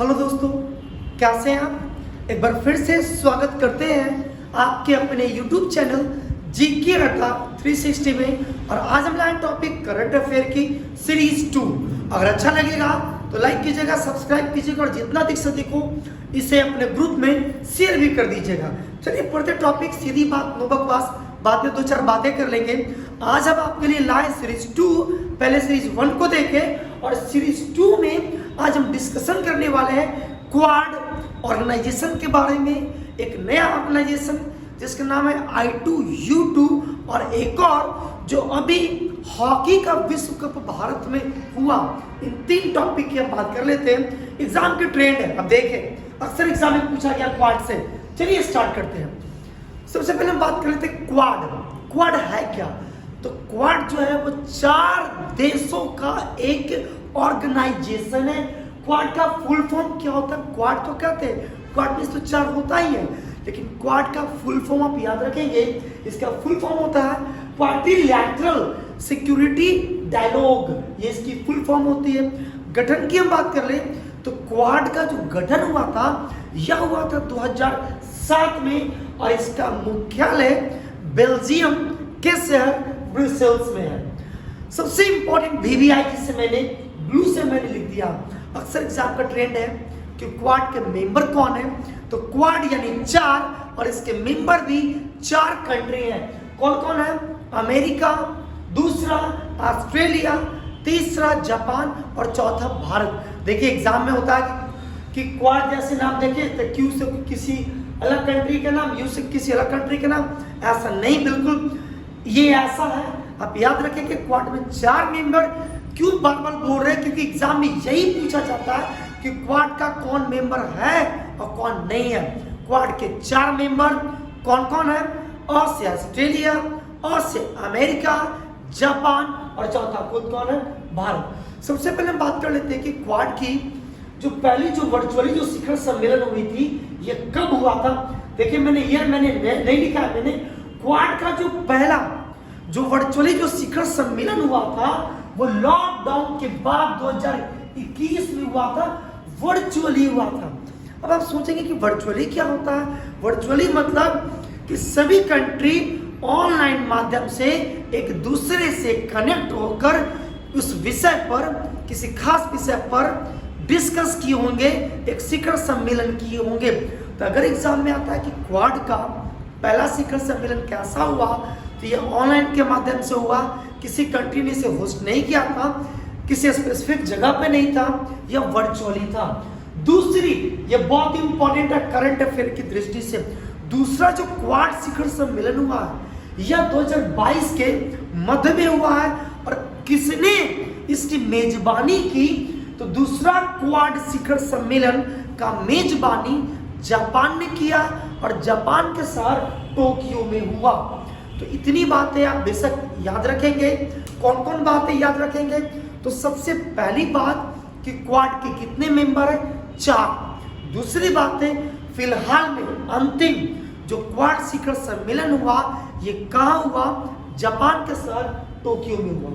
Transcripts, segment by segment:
Hello दोस्तों, कैसे हैं आप। एक बार फिर से स्वागत करते हैं आपके अपने YouTube चैनल जीके रट्टा 360 में। और आज हम लाए टॉपिक करंट अफेयर की सीरीज 2। अगर अच्छा लगेगा तो लाइक कीजिएगा, सब्सक्राइब कीजिएगा और जितना दिख सके को इसे अपने ग्रुप में शेयर भी कर दीजिएगा। चलिए पढ़ते टॉपिक, सीधी बात नो बकवास, बाद में दो चार बातें कर लेंगे। आज हम आपके लिए लाए सीरीज 2। पहले सीरीज 1 को देखें और सीरीज 2 में आज हम डिस्कशन करने वाले हैं क्वाड ऑर्गेनाइजेशन के बारे में। एक नया ऑर्गेनाइजेशन जिसका नाम है I2U2 और एक और जो अभी हॉकी का विश्व कप भारत में हुआ। इन तीन टॉपिक की हम बात कर लेते हैं। एग्जाम के ट्रेंड है, अब देखें अक्सर एग्जाम में पूछा गया क्वाड से। चलिए स्टार्ट करते हैं। सबसे पहले हम बात कर लेते हैं क्वाड। क्वाड है क्या? तो क्वाड जो है वो 4 देशों का एक ऑर्गेनाइजेशन है। क्वाड का फुल फॉर्म क्या होता है? क्वाड तो कहते हैं, क्वाड में तो 4 होता ही है, लेकिन क्वाड का फुल फॉर्म आप याद रखेंगे। इसका फुल फॉर्म होता है क्वाड्रिलैटरल सिक्योरिटी डायलॉग, ये इसकी फुल फॉर्म होती है। गठन की हम बात कर ले तो क्वाड का जो गठन हुआ था यह हुआ था 2007 में और इसका मुख्यालय बेल्जियम के शहर ब्रुसेल्स में है। सबसे इंपॉर्टेंट VVI जिसे मैंने ब्लू से मैंने लिख दिया। अक्सर एग्जाम का ट्रेंड है कि क्वाड के मेंबर कौन है, तो क्वाड यानी 4 और इसके मेंबर भी 4 कंट्री हैं। कौन कौन है? अमेरिका, दूसरा ऑस्ट्रेलिया, तीसरा जापान और चौथा भारत। देखिए एग्जाम में होता है कि क्वाड जैसे नाम देखे तो Q से किसी अलग कंट्री का नाम, U से किसी अलग कंट्री का नाम, ऐसा नहीं, बिल्कुल ये ऐसा है। आप याद रखें कि क्वाड में 4 मेंबर। क्यों बार बार बोल रहे हैं? क्योंकि एग्जाम में यही पूछा जाता है कि क्वाड का कौन मेंबर है और कौन नहीं है। क्वाड के 4 मेंबर कौन कौन है? और से ऑस्ट्रेलिया, और से अमेरिका, जापान और चौथा खुद कौन है? भारत। सबसे पहले हम बात कर लेते हैं कि क्वाड की जो पहली जो वर्चुअली जो शिखर सम्मेलन हुई थी ये कब हुआ था। देखिए मैंने नहीं लिखा है, मैंने क्वाड का जो पहला जो वर्चुअली जो शिखर सम्मेलन हुआ था वो लॉकडाउन के बाद 2021 में हुआ था, वर्चुअली हुआ था। अब आप सोचेंगे कि वर्चुअली क्या होता है? वर्चुअली मतलब कि सभी कंट्री ऑनलाइन माध्यम से एक दूसरे से कनेक्ट होकर उस विषय पर, किसी खास विषय पर डिस्कस किए होंगे, एक शिखर सम्मेलन किए होंगे। तो अगर एग्जाम में आता है कि क्वाड का पहला शिखर सम्मेलन कैसा हुआ, तो ये ऑनलाइन के माध्यम से हुआ, किसी कंट्री ने इसे होस्ट नहीं किया था, किसी स्पेसिफिक जगह पे नहीं था, यह वर्चुअली था। दूसरी, ये बहुत इंपॉर्टेंट है करंट अफेयर की दृष्टि से, दूसरा जो क्वाड शिखर सम्मेलन हुआ है यह 2022 के मध्य में हुआ है। और किसने इसकी मेजबानी की? तो दूसरा क्वाड शिखर सम्मेलन का मेजबानी जापान ने किया और जापान के शहर टोक्यो में हुआ। तो इतनी बातें आप बेशक याद रखेंगे। कौन कौन बातें याद रखेंगे? तो सबसे पहली बात कि क्वाड के कितने मेंबर हैं? 4। दूसरी बात है फिलहाल में अंतिम जो क्वाड शिखर सम्मेलन हुआ ये कहाँ हुआ? जापान के शहर टोक्यो में हुआ।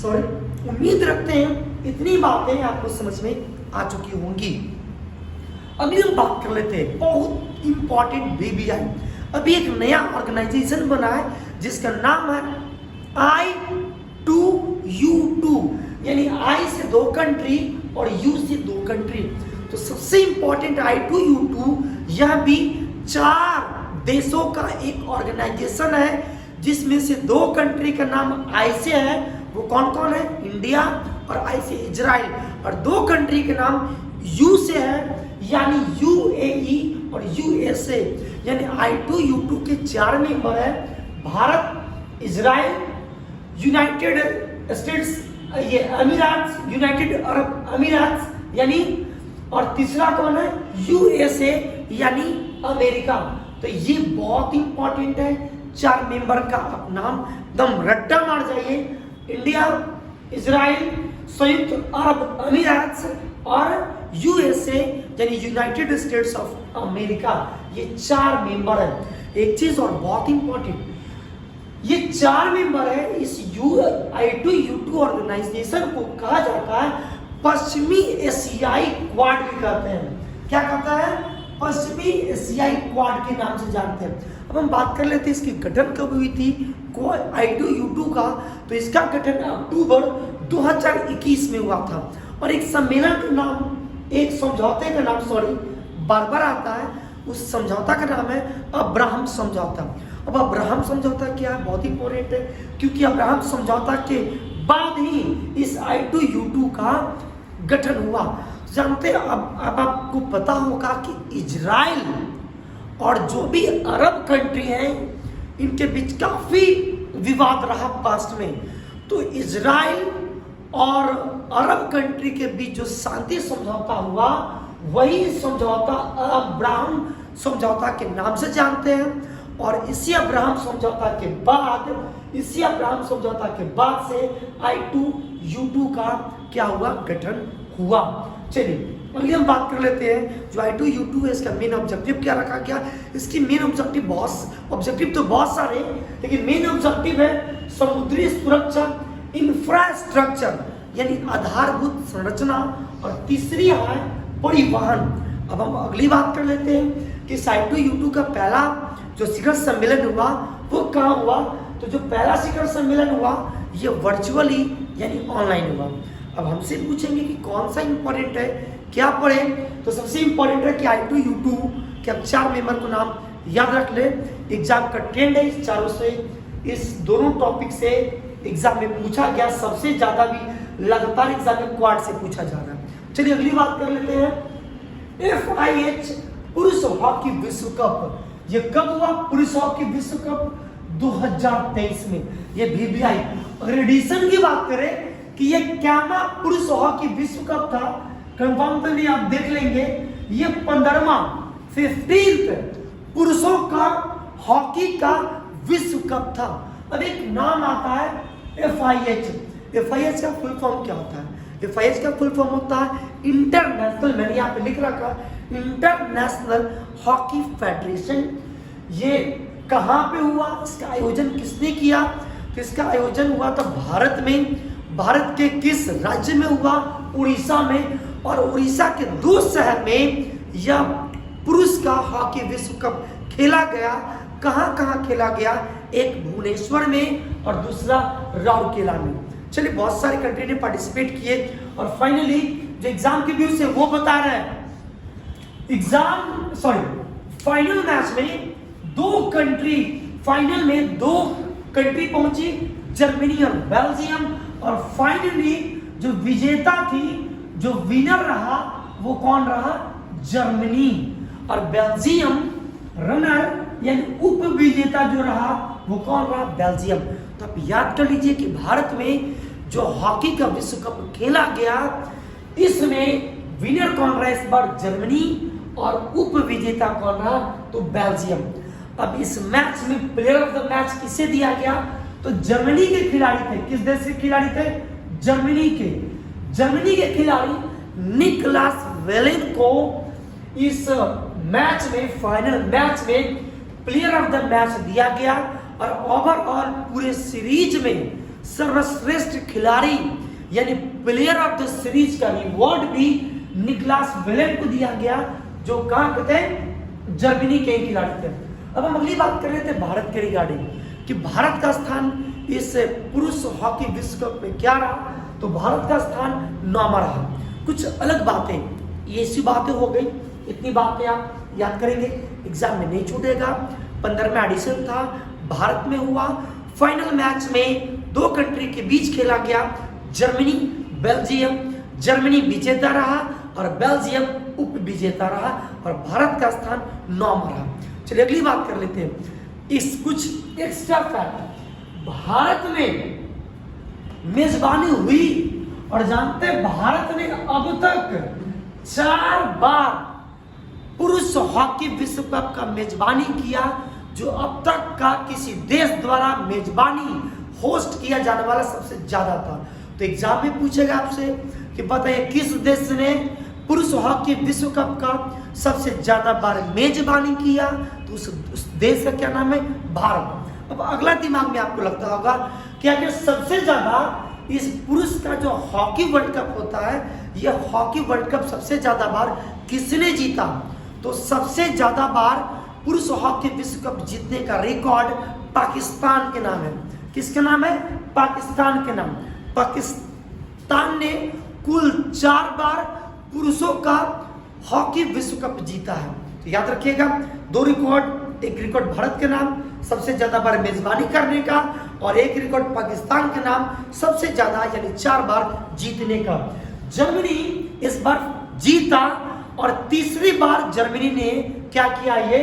सॉरी, उम्मीद रखते हैं इतनी बातें आपको समझ में आ चुकी होंगी। अभी हम बात कर लेते हैं बहुत इंपॉर्टेंट VVI। अभी एक नया ऑर्गेनाइजेशन बना है जिसका नाम है I2U2, यानी I से 2 कंट्री और U से 2 कंट्री। तो सबसे इंपॉर्टेंट I2U2 यह भी 4 देशों का एक ऑर्गेनाइजेशन है जिसमें से 2 कंट्री का नाम I से है। वो कौन कौन है? इंडिया और I से इजराइल। और 2 कंट्री के नाम U से है यानी UAE और USA। यानी I2U2 के 4 मेंबर है भारत, इजराइल, यूनाइटेड स्टेट्स, ये अमीरात, यूनाइटेड अरब अमीरात यानी, और तीसरा कौन है? USA यानी अमेरिका। तो ये बहुत इंपॉर्टेंट है। 4 मेंबर का आप नाम दम रट्टा मार जाइए। इंडिया, इजराइल, संयुक्त अरब अमीरात और USA यानी यूनाइटेड स्टेट्स ऑफ अमेरिका, ये 4 मेंबर है। एक चीज और बहुत इंपॉर्टेंट, ये 4 मेंबर है। इस I2U2 ऑर्गेनाइजेशन को कहा जाता है पश्चिमी एशियाई क्वाड भी कहते हैं। क्या कहता है? पश्चिमी एशियाई क्वाड के नाम से जानते हैं। अब हम बात कर लेते हैं इसकी गठन कब हुई थी I2U2 का। तो इसका गठन अक्टूबर 2021 में हुआ था और एक सम्मेलन का नाम, एक समझौते का नाम बार बार आता है। उस समझौता का नाम है अब्राहम समझौता। अब अब्राहम समझौता क्या है? बहुत इंपॉर्टेंट है, क्योंकि अब्राहम समझौता के बाद ही इस I2U2 का गठन हुआ। जानते हैं, अब आपको पता होगा कि इजराइल और जो भी अरब कंट्री हैं, इनके बीच काफी विवाद रहा पास्ट में। तो इजराइल और अरब कंट्री के बीच जो शांति समझौता हुआ, वही समझौता अब्राहम समझौता के नाम से जानते हैं। और इसी अब्राहम समझौता के बाद से I2U2 का क्या हुआ? गठन हुआ। चलिए अगली हम बात कर लेते हैं जो I2U2 है, इसका मेन ऑब्जेक्टिव क्या रखा गया। इसकी मेन ऑब्जेक्टिव तो बहुत सारे हैं, लेकिन मेन ऑब्जेक्टिव है समुद्री सुरक्षा, इंफ्रास्ट्रक्चर यानी आधारभूत संरचना, और तीसरी है परिवहन। अब हम अगली बात कर लेते हैं कि I2U2 का पहला जो शिखर सम्मेलन हुआ वो कहाँ हुआ। तो जो पहला शिखर सम्मेलन हुआ ये वर्चुअली यानी ऑनलाइन हुआ। अब हमसे पूछेंगे कि कौन सा इंपॉर्टेंट है, क्या पढ़े। तो सबसे इंपॉर्टेंट है कि I2U2 के अब 4 मेंबर को नाम याद रख ले। एग्जाम का ट्रेंड है इस चारों से, इस दोनों टॉपिक से एग्जाम में पूछा गया, सबसे ज्यादा भी लगातार एग्जाम में क्वाड से पूछा जा रहा है। चलिए अगली बात कर लेते हैं। FIH पुरुष हॉकी विश्व कप, ये कब हुआ? पुरुष हॉकी विश्व कप 2023 में। ये VBI अगर एडिशन की बात करें कि ये क्या पुरुष हॉकी विश्व कप था, कंफर्म तो नहीं, आप देख लेंगे। ये 15th पुरुषों का हॉकी का विश्व कप था। अब एक नाम आता है FIH का फुल फॉर्म क्या होता है? FIH का फुल फॉर्म होता है इंटरनेशनल, मैंने यहाँ पे लिख रखा, इंटरनेशनल हॉकी फेडरेशन। ये कहाँ पे हुआ? इसका आयोजन किसने किया? तो इसका आयोजन हुआ था भारत में। भारत के किस राज्य में हुआ? उड़ीसा में। और उड़ीसा के 2 शहर में यह पुरुष का हॉकी विश्व कप खेला गया। कहाँ खेला गया? एक भुवनेश्वर में और दूसरा राउरकेला में। चलिए बहुत सारे कंट्री ने पार्टिसिपेट किए और फाइनली जो एग्जाम के व्यूज है वो बता रहे हैं। फाइनल मैच में 2 कंट्री पहुंची, जर्मनी और बेल्जियम। और फाइनली जो विजेता थी, जो विनर रहा, वो कौन रहा? जर्मनी। और बेल्जियम रनर यानी उप विजेता जो रहा वो कौन रहा? बेल्जियम। तो आप याद कर लीजिए कि भारत में जो हॉकी का विश्व कप खेला गया, इसमें विनर कौन रहा इस बार? जर्मनी। और उप विजेता कौन रहा? तो बेल्जियम। अब इस मैच में प्लेयर ऑफ द मैच किसे दिया गया? तो जर्मनी के खिलाड़ी थे। किस देश के खिलाड़ी थे? जर्मनी के खिलाड़ी निकलास वेलेन को इस मैच में, फाइनल मैच में प्लेयर ऑफ द मैच दिया गया। और ओवरऑल पूरे सीरीज में सर्वश्रेष्ठ खिलाड़ी यानी प्लेयर ऑफ द सीरीज का रिवॉर्ड भी निकलास वेलेन को दिया गया, जो कहाँ के थे? जर्मनी के खिलाड़ी थे। अब हम अगली बात कर रहे थे भारत के रिगार्डिंग कि भारत का स्थान इस पुरुष हॉकी विश्व कप में क्या रहा। तो भारत का स्थान 9वां रहा। कुछ अलग बातें, ये ऐसी बातें हो गई, इतनी बातें आप याद करेंगे, एग्जाम में नहीं छूटेगा। 15वां एडिशन था, भारत में हुआ। फाइनल मैच में 2 कंट्री के बीच खेला गया, जर्मनी बेल्जियम। जर्मनी विजेता रहा और बेल्जियम उप विजेता रहा और भारत का स्थान 9वां रहा। चलिए अगली बात कर लेते हैं। इस कुछ एक्स्ट्रा फैक्ट, भारत में मेजबानी हुई और जानते हैं भारत ने अब तक 4 बार पुरुष हॉकी विश्व कप का मेजबानी किया, जो अब तक का किसी देश द्वारा मेजबानी होस्ट किया जाने वाला सबसे ज्यादा था। तो एग्जाम में पूछेगा आपसे कि बताइए किस देश ने पुरुष हॉकी विश्व कप का सबसे ज्यादा बार मेजबानी किया? तो उस देश का क्या नाम है? भारत। अब अगला दिमाग में आपको लगता होगा कि अगर सबसे ज्यादा इस पुरुष का जो हॉकी वर्ल्ड कप होता है, यह हॉकी वर्ल्ड कप सबसे ज्यादा बार किसने जीता? तो सबसे ज्यादा बार पुरुष हॉकी विश्व कप जीतने का रिकॉर्ड पाकिस्तान के नाम है। किसके नाम है? पाकिस्तान के नाम। पाकिस्तान ने कुल 4 बार पुरुषों का हॉकी विश्व कप जीता है। तो याद रखिएगा, 2 रिकॉर्ड, एक रिकॉर्ड भारत के नाम सबसे ज्यादा बार मेजबानी करने का, और एक रिकॉर्ड पाकिस्तान के नाम सबसे ज्यादा यानी 4 बार जीतने का। जर्मनी इस बार जीता और तीसरी बार जर्मनी ने क्या किया? ये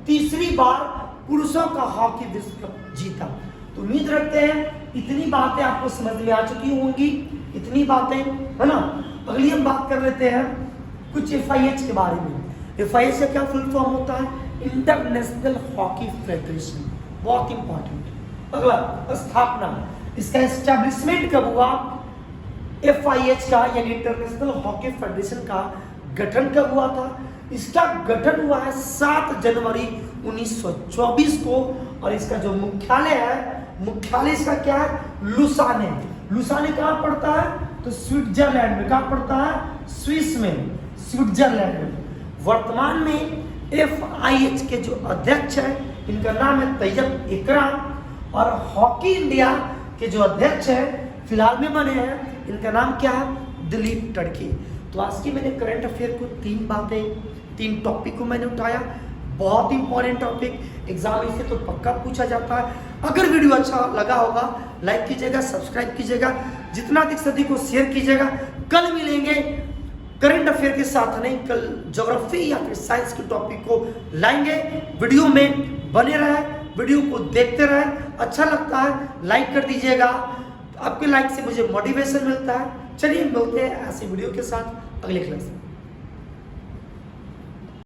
तीसरी बार पुरुषों का हॉकी विश्व कप जीता। तो उम्मीद रखते हैं इतनी बातें आपको समझ में आ चुकी होंगी, इतनी बातें, है ना। अगली हम बात कर लेते हैं कुछ FIH के बारे में। FIH का क्या फुल फॉर्म होता है? International hockey federation. बहुत इंपॉर्टेंट। अगला स्थापना, इसका एस्टैब्लिशमेंट कब हुआ? FIH का यानी इंटरनेशनल हॉकी फेडरेशन का गठन कब हुआ था? इसका गठन हुआ है 7 जनवरी 1924 को, और इसका जो मुख्यालय है, मुख्यालय इसका क्या है? लुसाने। लुसाने कहाँ पड़ता है? तो स्विट्जरलैंड में। कहाँ पड़ता है? स्विस में, स्विट्जरलैंड में। वर्तमान में FIH के जो अध्यक्ष है, इनका नाम है तैयब इकराम, और हॉकी इंडिया के जो अध्यक्ष है फिलहाल में बने हैं, इनका नाम क्या है? दिलीप टर्की। तो आज की मैंने करंट अफेयर को 3 बातें, 3 टॉपिक को मैंने उठाया। बहुत इंपॉर्टेंट टॉपिक, एग्जाम में से तो पक्का पूछा जाता है। अगर वीडियो अच्छा लगा होगा लाइक कीजिएगा, सब्सक्राइब कीजिएगा, जितना अधिक से अधिक को शेयर कीजिएगा। कल मिलेंगे करंट अफेयर के साथ, नहीं कल ज्योग्राफी या फिर साइंस के टॉपिक को लाएंगे। वीडियो में बने रहे, वीडियो को देखते रहे। अच्छा लगता है लाइक कर दीजिएगा, आपके लाइक से मुझे मोटिवेशन मिलता है। चलिए मिलते हैं ऐसे वीडियो के साथ अगले क्लास में।